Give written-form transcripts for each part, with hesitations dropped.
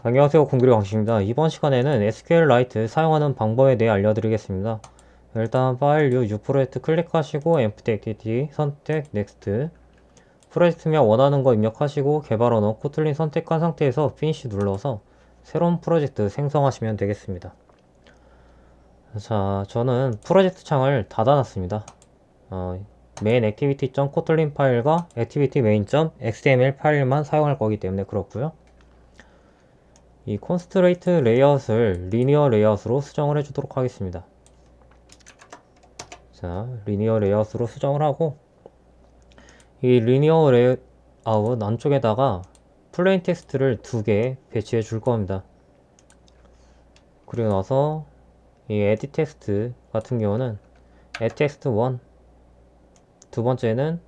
안녕하세요, 공길의 광식입니다. 이번 시간에는 SQLite 사용하는 방법에 대해 알려드리겠습니다. 일단 파일 뉴 프로젝트 클릭하시고 Empty Activity 선택 Next. 프로젝트명 원하는 거 입력하시고 개발 언어 코틀린 선택한 상태에서 Finish 눌러서 새로운 프로젝트 생성하시면 되겠습니다. 자, 저는 프로젝트 창을 닫아놨습니다. main activity.kotlin 파일과 activity main.xml 파일만 사용할 거기 때문에 그렇고요. 이 컨스트레이트 레이아웃을 리니어 레이아웃으로 수정을 해주도록 하겠습니다. 자, 리니어 레이아웃으로 수정을 하고 이 리니어 레이아웃 안쪽에다가 플레인 텍스트를 2개 배치해 줄 겁니다. 그리고 나서 이 edit 텍스트 같은 경우는 add text 1, 두 번째는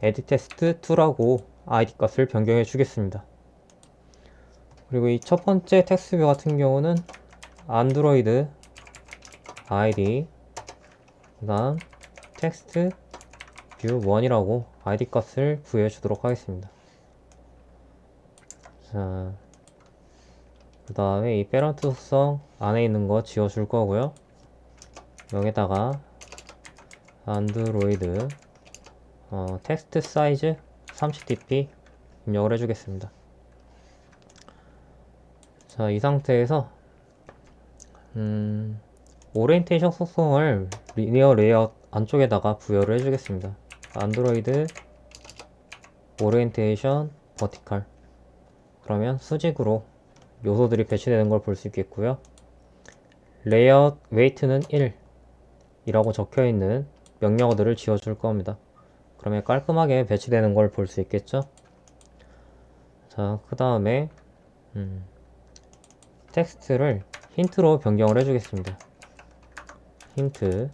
edit text 2라고 id 값을 변경해 주겠습니다. 그리고 이 첫 번째 텍스트뷰 같은 경우는 안드로이드 id 그 다음 텍스트 뷰 1이라고 id 값을 부여해 주도록 하겠습니다. 자, 그 다음에 이 페런트 속성 안에 있는 거 지워 줄 거고요. 여기다가 안드로이드 텍스트 사이즈 30dp 입력을 해주겠습니다. 자, 이 상태에서 오리엔테이션 속성을 리니어 레이아웃 안쪽에다가 부여를 해주겠습니다. 안드로이드 오리엔테이션 버티컬. 그러면 수직으로 요소들이 배치되는 걸 볼 수 있겠고요. 레이아웃 웨이트는 1 이라고 적혀있는 명령어들을 지워줄 겁니다. 그러면 깔끔하게 배치되는 걸 볼 수 있겠죠. 자, 그 다음에 텍스트를 힌트로 변경을 해주겠습니다. 힌트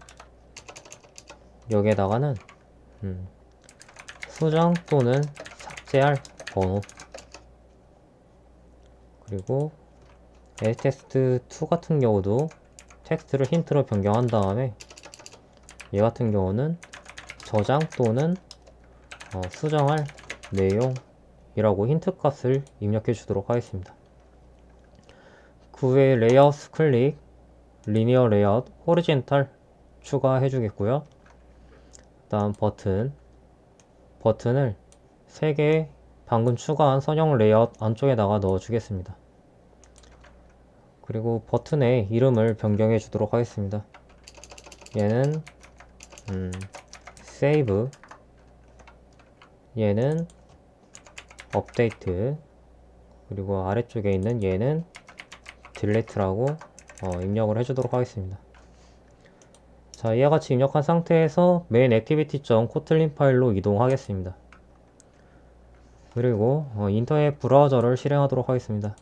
여기에다가는 수정 또는 삭제할 번호, 그리고 txt2 같은 경우도 텍스트를 힌트로 변경한 다음에 얘 같은 경우는 저장 또는 수정할 내용이라고 힌트 값을 입력해 주도록 하겠습니다. 그 외에 레이아웃 클릭, 리니어 레이아웃, 호리젠탈 추가해 주겠고요. 다음 버튼을 3개 방금 추가한 선형 레이아웃 안쪽에다가 넣어 주겠습니다. 그리고 버튼의 이름을 변경해 주도록 하겠습니다. 얘는 save, 얘는 update, 그리고 아래쪽에 있는 얘는 delete라고 입력을 해주도록 하겠습니다. 자, 이와 같이 입력한 상태에서 main activity.kotlin 파일로 이동하겠습니다. 그리고 인터넷 브라우저를 실행하도록 하겠습니다.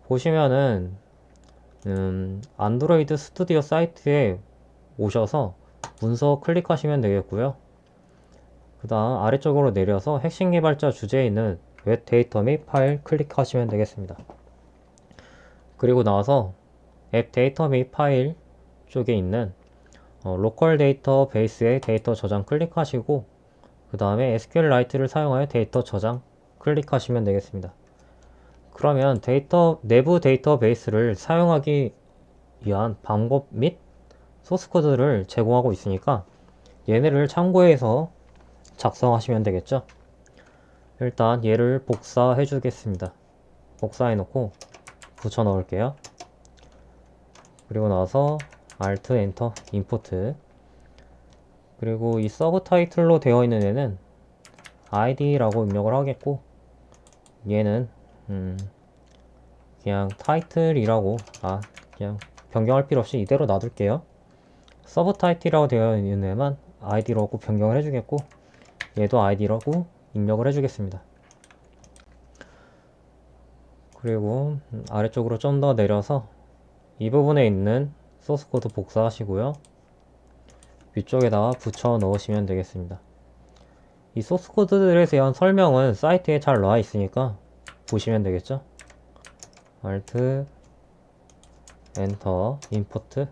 보시면은 안드로이드 스튜디오 사이트에 오셔서 문서 클릭하시면 되겠고요. 그 다음 아래쪽으로 내려서 핵심 개발자 주제에 있는 웹 데이터 및 파일 클릭하시면 되겠습니다. 그리고 나서 앱 데이터 및 파일 쪽에 있는 로컬 데이터 베이스의 데이터 저장 클릭하시고 그 다음에 SQLite를 사용하여 데이터 저장 클릭하시면 되겠습니다. 그러면 내부 데이터베이스를 사용하기 위한 방법 및 소스코드를 제공하고 있으니까 얘네를 참고해서 작성하시면 되겠죠. 일단 얘를 복사해 주겠습니다. 복사해 놓고 붙여 넣을게요. 그리고 나서 Alt Enter Import, 그리고 이 서브 타이틀로 되어 있는 애는 id라고 입력을 하겠고 얘는 그냥 타이틀이라고 그냥 변경할 필요 없이 이대로 놔둘게요. 서브 타이틀이라고 되어 있는 애만 id라고 변경을 해주겠고 얘도 id라고 입력을 해주겠습니다. 그리고 아래쪽으로 좀 더 내려서 이 부분에 있는 소스 코드 복사하시고요. 위쪽에다가 붙여 넣으시면 되겠습니다. 이 소스 코드들에 대한 설명은 사이트에 잘 나와 있으니까 보시면 되겠죠. Alt Enter Import,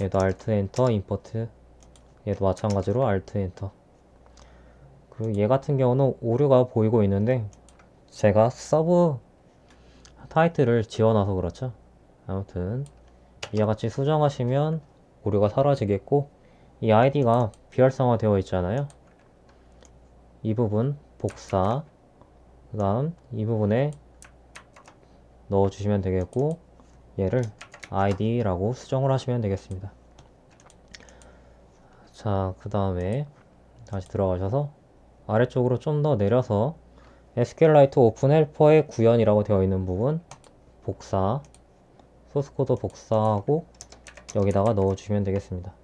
얘도 Alt Enter Import, 얘도 마찬가지로 Alt Enter. 그리고 얘 같은 경우는 오류가 보이고 있는데 제가 서브 타이틀을 지워놔서 그렇죠. 아무튼 이와 같이 수정하시면 오류가 사라지겠고, 이 아이디가 비활성화 되어 있잖아요. 이 부분 복사, 그 다음 이 부분에 넣어주시면 되겠고, 얘를 id라고 수정을 하시면 되겠습니다. 자, 그 다음에 다시 들어가셔서 아래쪽으로 좀 더 내려서 SQLite 오픈 헬퍼의 구현이라고 되어 있는 부분 복사, 소스코드 복사하고 여기다가 넣어주시면 되겠습니다.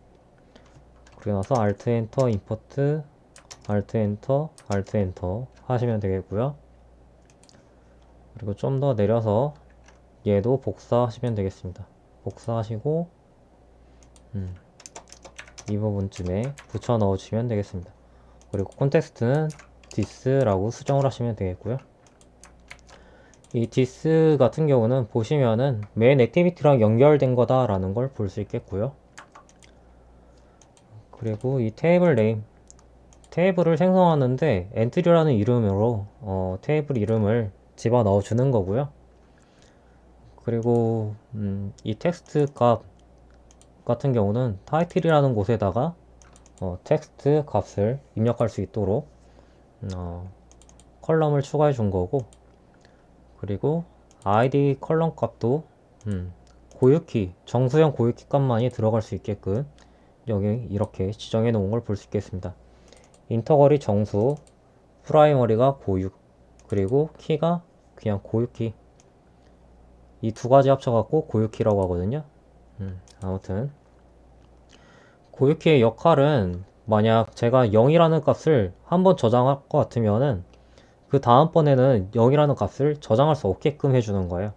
그리고 나서 Alt 엔터 임포트, Alt 엔터, Alt 엔터 하시면 되겠고요. 그리고 좀 더 내려서 얘도 복사하시면 되겠습니다. 복사하시고 이 부분쯤에 붙여 넣어주시면 되겠습니다. 그리고 콘텍스트는 this라고 수정을 하시면 되겠고요. 이 this 같은 경우는 보시면은 메인 액티비티랑 연결된 거다라는 걸 볼 수 있겠고요. 그리고 이 테이블 네임, 테이블을 생성하는데 엔트리라는 이름으로 테이블 이름을 집어넣어 주는 거고요. 그리고 이 텍스트 값 같은 경우는 타이틀이라는 곳에다가 텍스트 값을 입력할 수 있도록 컬럼을 추가해 준 거고, 그리고 id 컬럼 값도 고유키, 정수형 고유키 값만이 들어갈 수 있게끔 여기 이렇게 지정해 놓은 걸 볼 수 있겠습니다. 인터벌이 정수, 프라이머리가 고유, 그리고 키가 그냥 고유키, 이 두 가지 합쳐갖고 고유키라고 하거든요. 아무튼 고유키의 역할은, 만약 제가 0이라는 값을 한번 저장할 것 같으면은 그 다음번에는 0이라는 값을 저장할 수 없게끔 해주는 거예요.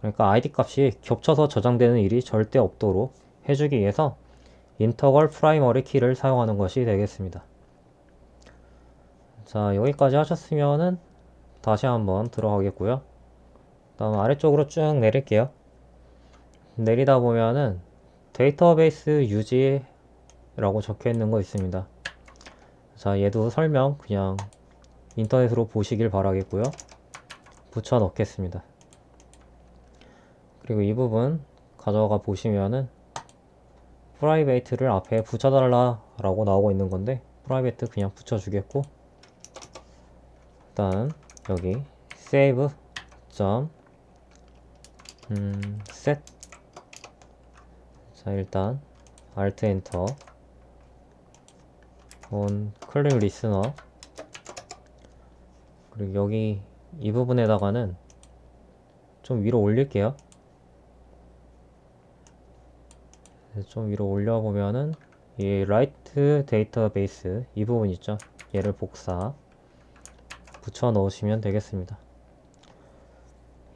그러니까 id 값이 겹쳐서 저장되는 일이 절대 없도록 해주기 위해서 인터걸 프라이머리 키를 사용하는 것이 되겠습니다. 자, 여기까지 하셨으면은 다시 한번 들어가겠고요. 다음 아래쪽으로 쭉 내릴게요. 내리다 보면은 데이터베이스 유지라고 적혀 있는 거 있습니다. 자, 얘도 설명 그냥 인터넷으로 보시길 바라겠고요. 붙여 넣겠습니다. 그리고 이 부분 가져가 보시면은 프라이베이트를 앞에 붙여달라 라고 나오고 있는 건데, 프라이베이트 그냥 붙여주겠고, 일단 여기 save set. 자, 일단 alt enter on 클릭 리스너, 그리고 여기 이 부분에다가는 좀 위로 올릴게요. 좀 위로 올려보면은 이 write database 이 부분 있죠, 얘를 복사 붙여 넣으시면 되겠습니다.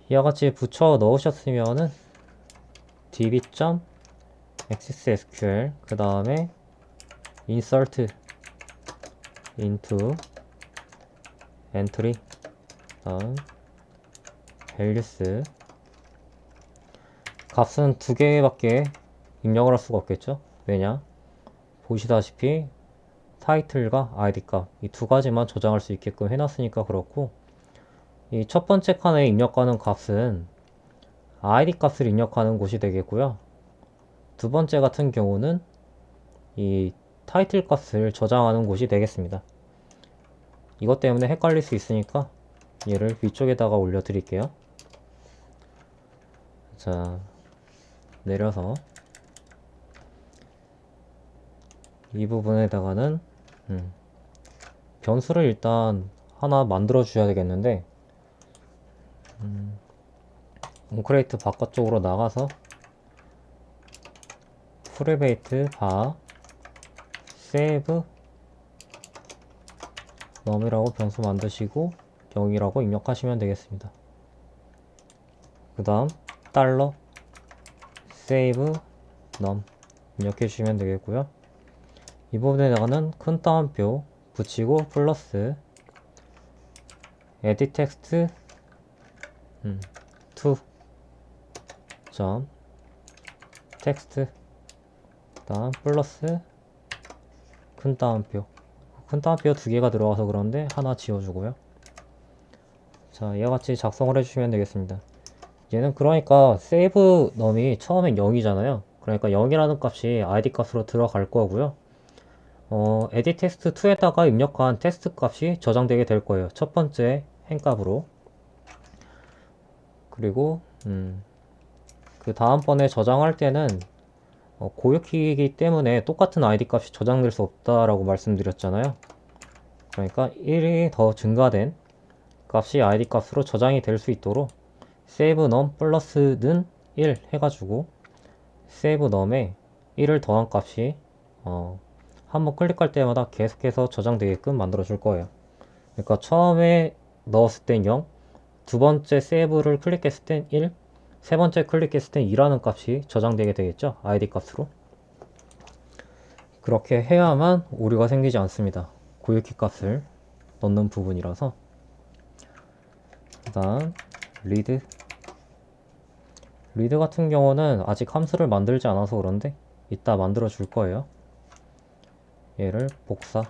이와 같이 붙여 넣으셨으면은 db.accessSQL 그 다음에 insert into entry, 다음 values, 값은 두 개밖에 입력을 할 수가 없겠죠. 왜냐, 보시다시피 타이틀과 id 값 이 두 가지만 저장할 수 있게끔 해놨으니까 그렇고, 이 첫 번째 칸에 입력하는 값은 id 값을 입력하는 곳이 되겠고요. 두 번째 같은 경우는 이 타이틀 값을 저장하는 곳이 되겠습니다. 이것 때문에 헷갈릴 수 있으니까 얘를 위쪽에다가 올려 드릴게요. 자, 내려서 이 부분에다가는 변수를 일단 하나 만들어 주셔야 되겠는데, 온크레이트 바깥쪽으로 나가서 프리베이트 바 save num이라고 변수 만드시고 0이라고 입력하시면 되겠습니다. 그 다음 달러 save num 입력해 주시면 되겠고요. 이 부분에다가는 큰 따옴표 붙이고 플러스 edit text to 점 text, 다음 플러스 큰 따옴표 두 개가 들어가서 그런데 하나 지워주고요. 자, 이와 같이 작성을 해주시면 되겠습니다. 얘는 그러니까 세이브 넘이 처음엔 0이잖아요. 그러니까 0이라는 값이 id 값으로 들어갈 거고요. edit text 2에다가 입력한 테스트 값이 저장되게 될 거예요. 첫 번째 행값으로. 그리고 그 다음번에 저장할 때는 고유키이기 때문에 똑같은 id 값이 저장될 수 없다라고 말씀드렸잖아요. 그러니까 1이 더 증가된 값이 id 값으로 저장이 될 수 있도록 save num 플러스는 1 해가지고 save num에 1을 더한 값이 한번 클릭할 때마다 계속해서 저장되게끔 만들어 줄 거예요. 그러니까 처음에 넣었을 땐 0, 두 번째 세이브를 클릭했을 땐 1, 세 번째 클릭했을 땐 2라는 값이 저장되게 되겠죠. id 값으로. 그렇게 해야만 오류가 생기지 않습니다. 고유키 값을 넣는 부분이라서. 그 다음 리드 같은 경우는 아직 함수를 만들지 않아서 그런데 이따 만들어 줄 거예요. 얘를 복사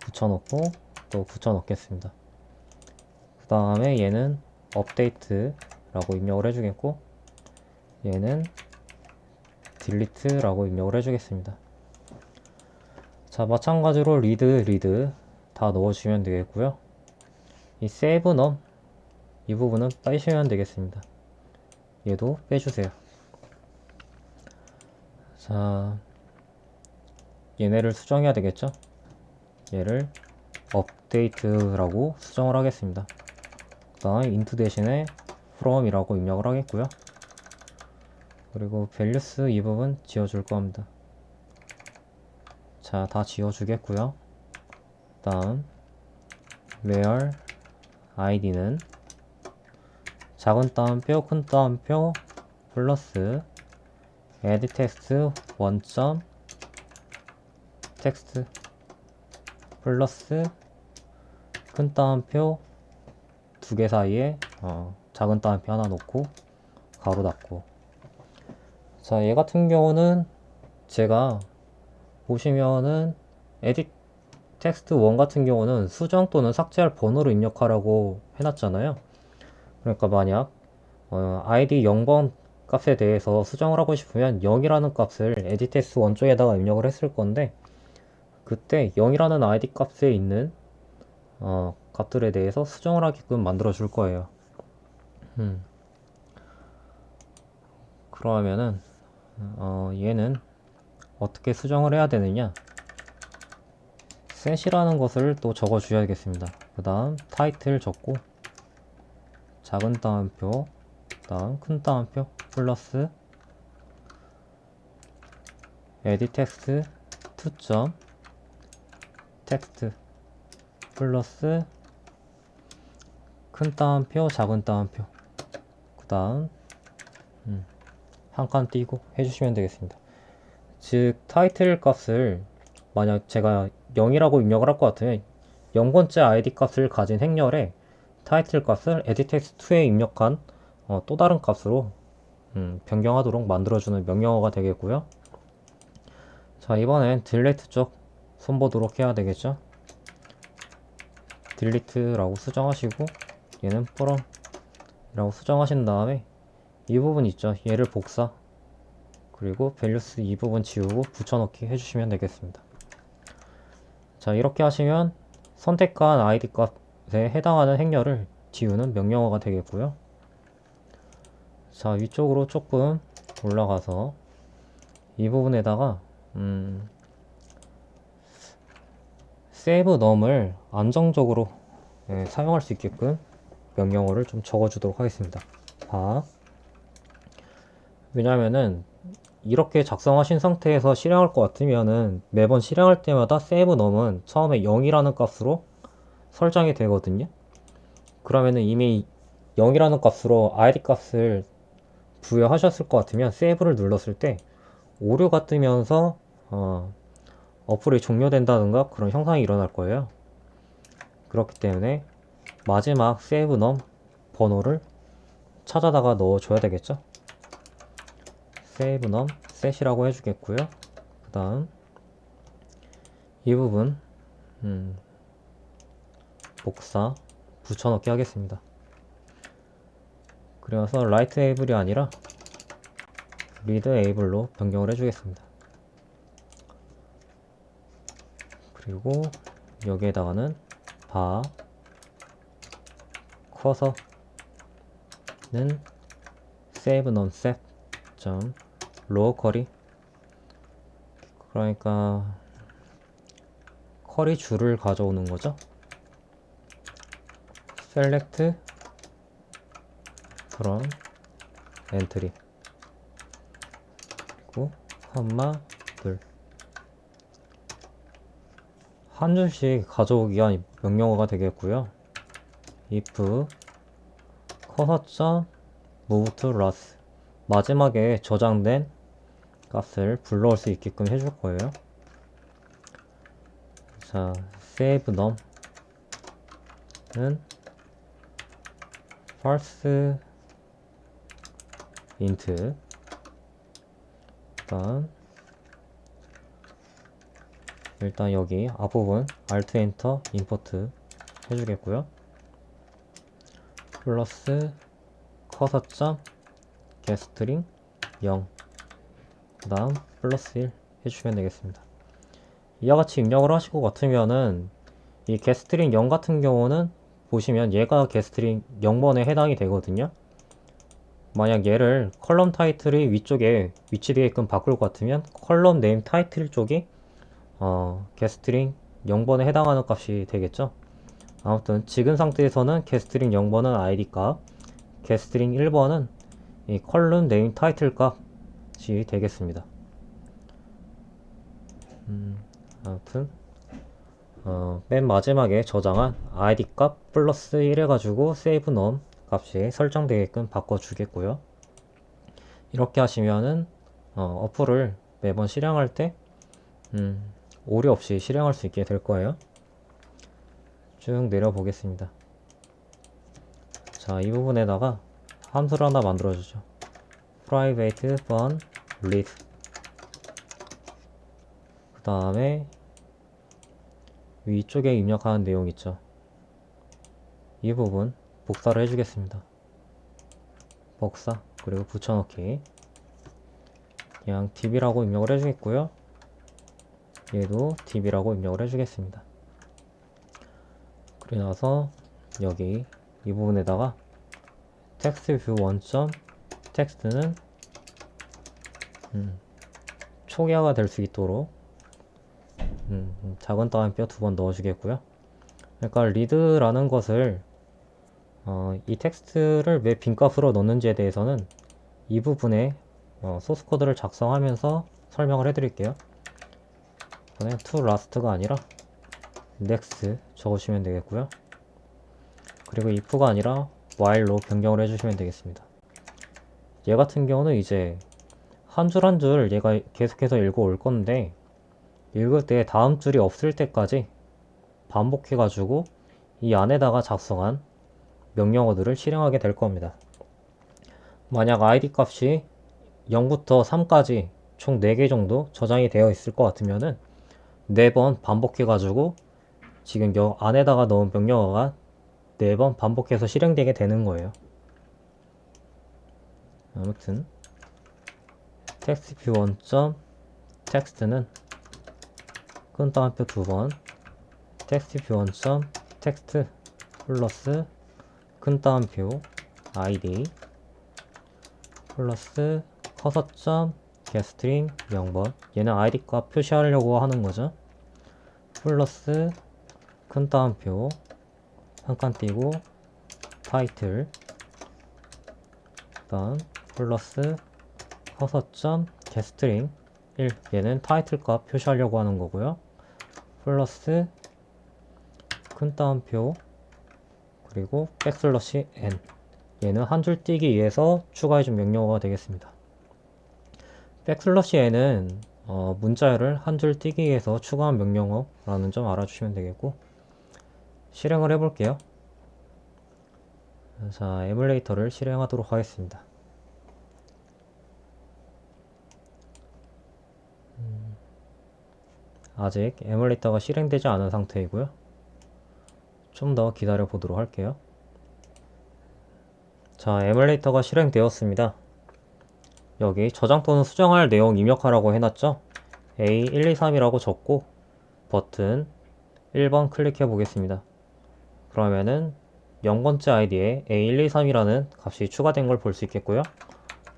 붙여넣고 또 붙여넣겠습니다. 그 다음에 얘는 업데이트라고 입력을 해주겠고 얘는 딜리트라고 입력을 해주겠습니다. 자, 마찬가지로 리드 다 넣어주시면 되겠고요. 이 save num 이 부분은 빼시면 되겠습니다. 얘도 빼주세요. 자, 얘네를 수정해야 되겠죠? 얘를 업데이트라고 수정을 하겠습니다. 그 다음 int 대신에 from이라고 입력을 하겠고요. 그리고 values 이 부분 지워줄 겁니다. 자, 다 지워주겠고요. 그 다음 where id는 작은 따옴표 큰 따옴표 플러스 add text 1. text 플러스 큰 따옴표 두 개 사이에 작은 따옴표 하나 놓고 가로 닫고. 자, 얘 같은 경우는 제가 보시면은 edit text 1 같은 경우는 수정 또는 삭제할 번호를 입력하라고 해놨잖아요. 그러니까 만약 id 0번 값에 대해서 수정을 하고 싶으면 0이라는 값을 edit text 1 쪽에다가 입력을 했을 건데 그때 0이라는 id 값에 있는 값들에 대해서 수정을 하게끔 만들어 줄 거예요. 그러면은 얘는 어떻게 수정을 해야 되느냐, set이라는 것을 또 적어 주셔야겠습니다. 그 다음 타이틀 적고 작은 따옴표 그 다음 큰 따옴표 플러스 edit text 2. text 플러스 큰 따옴표 작은 따옴표 그 다음 한 칸 띄고 해주시면 되겠습니다. 즉 타이틀 값을 만약 제가 0이라고 입력을 할 것 같으면 0번째 id 값을 가진 행렬에 타이틀 값을 edit text 2에 입력한 또 다른 값으로 변경하도록 만들어주는 명령어가 되겠고요. 자, 이번엔 delete 쪽 손보도록 해야 되겠죠. delete라고 수정하시고 얘는 from이라고 수정하신 다음에 이 부분 있죠, 얘를 복사, 그리고 values 이 부분 지우고 붙여넣기 해주시면 되겠습니다. 자, 이렇게 하시면 선택한 id 값에 해당하는 행렬을 지우는 명령어가 되겠고요. 자, 위쪽으로 조금 올라가서 이 부분에다가 save num을 안정적으로 사용할 수 있게끔 명령어를 좀 적어주도록 하겠습니다. 왜냐면은 이렇게 작성하신 상태에서 실행할 것 같으면은 매번 실행할 때마다 save num은 처음에 0이라는 값으로 설정이 되거든요. 그러면은 이미 0이라는 값으로 id 값을 부여하셨을 것 같으면 save를 눌렀을 때 오류가 뜨면서 어플이 종료된다든가 그런 현상이 일어날 거예요. 그렇기 때문에 마지막 save num 번호를 찾아다가 넣어줘야 되겠죠. save num set이라고 해주겠고요. 그 다음 이 부분 복사 붙여넣기 하겠습니다. 그래서 라이트 에이블이 아니라 리드 에이블로 변경을 해주겠습니다. 그리고 여기에다가는 바 커서는 save nonset 로우 쿼리, 그러니까 쿼리 줄을 가져오는 거죠. select from entry 그리고 콤마 둘, 한 줄씩 가져오기 위한 명령어가 되겠고요. if cursor.move to last, 마지막에 저장된 값을 불러올 수 있게끔 해줄 거예요. 자, save num은 false int, 일단 여기 앞부분 alt enter import 해주겠고요. 플러스 커서 getString 0, 그 다음 플러스 1 해주시면 되겠습니다. 이와 같이 입력을 하실 것 같으면은 이 getString 0 같은 경우는 보시면 얘가 getString 0번에 해당이 되거든요. 만약 얘를 컬럼 타이틀이 위쪽에 위치되게끔 바꿀 것 같으면 컬럼 네임 타이틀 쪽이 getString 0번에 해당하는 값이 되겠죠. 아무튼 지금 상태에서는 getString 0번은 id 값, getString 1번은 이 컬럼 네임 타이틀 값이 되겠습니다. 아무튼 맨 마지막에 저장한 id 값 플러스 1 해가지고 save num 값이 설정되게끔 바꿔주겠고요. 이렇게 하시면은 어플을 매번 실행할 때 오류 없이 실행할 수 있게 될 거예요. 쭉 내려보겠습니다. 자, 이 부분에다가 함수를 하나 만들어주죠. private fun read, 그 다음에 위쪽에 입력하는 내용 있죠. 이 부분 복사를 해주겠습니다. 복사, 그리고 붙여넣기. 그냥 db라고 입력을 해주겠고요. 얘도 db라고 입력을 해주겠습니다. 그리고 나서 여기 이 부분에다가 textView1. 텍스트는 초기화가 될 수 있도록 작은 따옴표 2번 넣어주겠고요. 그러니까 read라는 것을 이 텍스트를 왜 빈값으로 넣는지에 대해서는 이 부분에 소스 코드를 작성하면서 설명을 해드릴게요. 이번엔 to last가 아니라 next 적으시면 되겠고요. 그리고 if가 아니라 while로 변경을 해주시면 되겠습니다. 얘 같은 경우는 이제 한 줄 한 줄 얘가 계속해서 읽어 올 건데, 읽을 때 다음 줄이 없을 때까지 반복해 가지고 이 안에다가 작성한 명령어들을 실행하게 될 겁니다. 만약 id 값이 0부터 3까지 총 4개 정도 저장이 되어 있을 것 같으면은 4번 반복해 가지고 지금 안에다가 넣은 명령어가 4번 반복해서 실행되게 되는 거예요. 아무튼 textView1. text는 큰 따옴표 2번 textView1. text 플러스 큰 따옴표 id 플러스 커서. getString 0번, 얘는 id 값 표시하려고 하는 거죠. 플러스 큰 따옴표 한 칸 띄고 타이틀, 다음 플러스 커서. getString 1, 얘는 타이틀 값 표시하려고 하는 거고요. 플러스 큰 따옴표 그리고 백슬러시 n, 얘는 한 줄 띄기 위해서 추가해준 명령어가 되겠습니다. 백슬러시 n은 문자열을 한 줄 띄기 위해서 추가한 명령어라는 점 알아주시면 되겠고, 실행을 해볼게요. 자, 에뮬레이터를 실행하도록 하겠습니다. 아직 에뮬레이터가 실행되지 않은 상태이고요. 좀 더 기다려 보도록 할게요. 자, 에뮬레이터가 실행되었습니다. 여기 저장 또는 수정할 내용 입력하라고 해놨죠? A123이라고 적고 버튼 1번 클릭해 보겠습니다. 그러면은 0번째 아이디에 A123이라는 값이 추가된 걸 볼 수 있겠고요.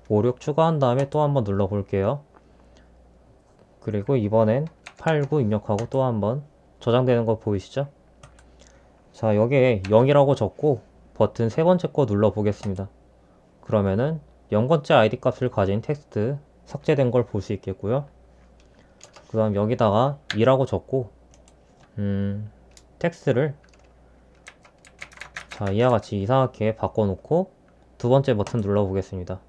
56 추가한 다음에 또 한번 눌러 볼게요. 그리고 이번엔 89 입력하고 또 한번 저장되는 거 보이시죠? 자, 여기에 0이라고 적고 버튼 세 번째 거 눌러 보겠습니다. 그러면은 0번째 아이디 값을 가진 텍스트 삭제된 걸 볼 수 있겠고요. 그 다음 여기다가 2라고 적고 텍스트를 자, 이와 같이 이상하게 바꿔놓고 두 번째 버튼 눌러 보겠습니다.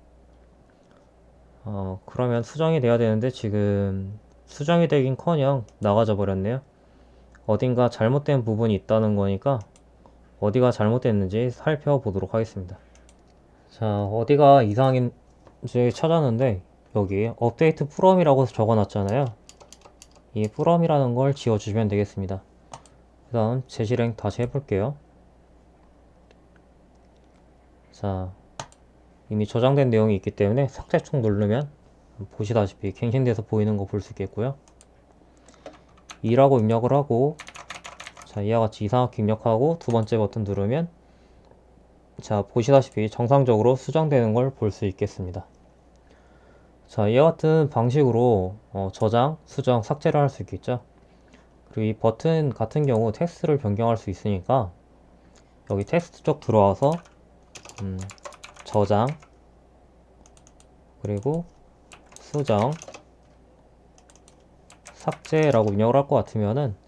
그러면 수정이 돼야 되는데 지금 수정이 되긴커녕 나가져 버렸네요. 어딘가 잘못된 부분이 있다는 거니까 어디가 잘못됐는지 살펴보도록 하겠습니다. 자, 어디가 이상인지 찾았는데 여기 업데이트 프롬이라고 적어놨잖아요. 이 프롬이라는 걸 지워주시면 되겠습니다. 그 다음 재실행 다시 해볼게요. 자, 이미 저장된 내용이 있기 때문에 삭제촉 누르면 보시다시피 갱신돼서 보이는 거 볼 수 있겠고요. 2라고 입력을 하고 자, 이와 같이 이상하게 입력하고 두 번째 버튼 누르면 자, 보시다시피 정상적으로 수정되는 걸 볼 수 있겠습니다. 자, 이와 같은 방식으로 저장, 수정, 삭제를 할 수 있겠죠. 그리고 이 버튼 같은 경우 텍스트를 변경할 수 있으니까 여기 텍스트 쪽 들어와서 저장 그리고 수정 삭제라고 입력을 할 것 같으면은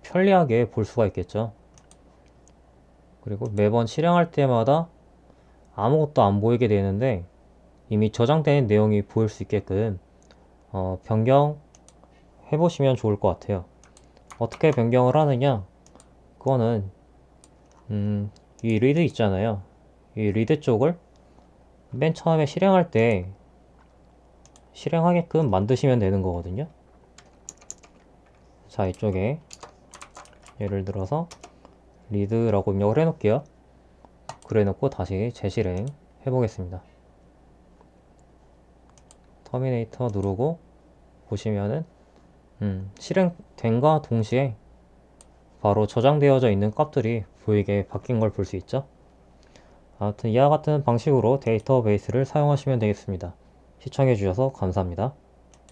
편리하게 볼 수가 있겠죠. 그리고 매번 실행할 때마다 아무것도 안 보이게 되는데 이미 저장된 내용이 보일 수 있게끔 변경해 보시면 좋을 것 같아요. 어떻게 변경을 하느냐, 그거는 이 리드 있잖아요. 이 리드 쪽을 맨 처음에 실행할 때 실행하게끔 만드시면 되는 거거든요. 자, 이쪽에 예를 들어서 리드라고 입력을 해 놓을게요. 그래 놓고 다시 재실행 해 보겠습니다. 터미네이터 누르고 보시면은 실행된과 동시에 바로 저장되어져 있는 값들이 보이게 바뀐 걸 볼 수 있죠. 아무튼 이와 같은 방식으로 데이터베이스를 사용하시면 되겠습니다. 시청해 주셔서 감사합니다.